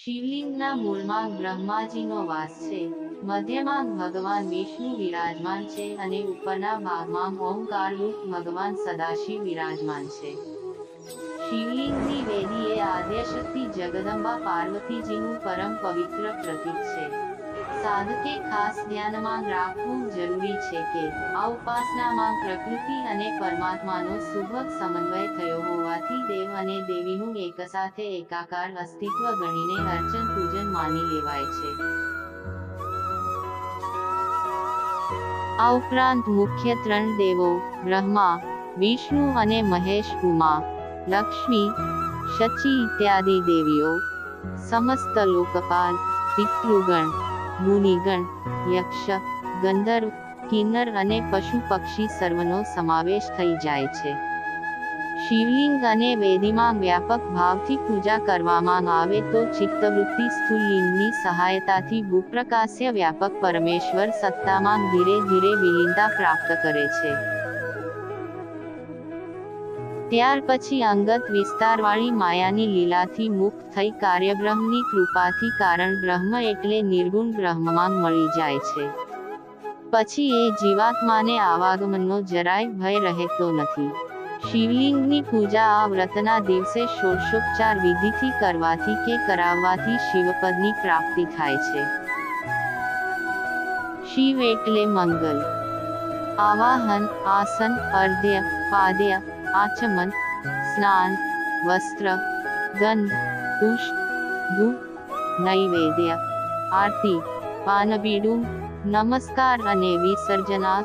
શિવલિંગના મૂળમાં બ્રહ્માજીનો વાસ છે, મધ્યમાં ભગવાન વિષ્ણુ વિરાજમાન છે અને ઉપરના ભાગમાં ઓમકારરૂપ ભગવાન સદાશિવ વિરાજમાન છે. શિવલિંગની વેદી એ આદ્યશક્તિ જગદંબા પાર્વતીજીનું પરમ પવિત્ર પ્રતીક છે. સાધકે ખાસ ધ્યાનમાં રાખવું જરૂરી છે કે આ ઉપાસનામાં પ્રકૃતિ અને પરમાત્માનો સુભગ સમન્વય થયો હોવાથી દેવ અને દેવીનું એકસાથે એકાકાર અસ્તિત્વ ગણીને અર્ચન પૂજન માની લેવાય છે. આ ઉપરાંત મુખ્ય ત્રણ દેવો બ્રહ્મા, વિષ્ણુ અને મહેશ, ઉમા, લક્ષ્મી, શચી ઇત્યાદિ દેવીઓ, સમસ્ત લોકપાલ, પિતૃગણ, મુનિગણ, યક્ષ, ગંધર્વ, કિન્નર અને પશુ પક્ષી સર્વનો સમાવેશ થઈ જાય છે. શિવલિંગ અને વેદીમાં વ્યાપક ભાવથી પૂજા કરવામાં આવે તો ચિત્તવૃત્તિ સ્થૂલલિંગની સહાયતાથી ભૂપ્રકાશ્ય વ્યાપક પરમેશ્વર સત્તામાં ધીરે ધીરે વિલીનતા પ્રાપ્ત કરે છે. ત્યાર પછી અંગત વિસ્તારવાળી માયાની લીલાથી મુક્ત થઈ કાર્યબ્રહ્મની કૃપાથી કારણ બ્રહ્મ એટલે નિર્ગુણ બ્રહ્મમાં મળી જાય છે. પછી એ જીવાત્માને આવાગમનનો જરાય ભય રહેતો નથી. શિવલિંગની પૂજા આ વ્રતના દિવસે ષોડશોપચાર વિધિથી કરવાથી કે કરાવવાથી શિવપદની પ્રાપ્તિ થાય છે. શિવ એટલે મંગલ. આવાહન, આસન, અર્ધ્ય, પાદ્ય, આચમન, સ્નાન, વસ્ત્ર, ગંધ, પુષ્પ, ધૂપ, નૈવેદ્ય, આરતી, પાનબીડું, નમસ્કાર અને વિસર્જન આ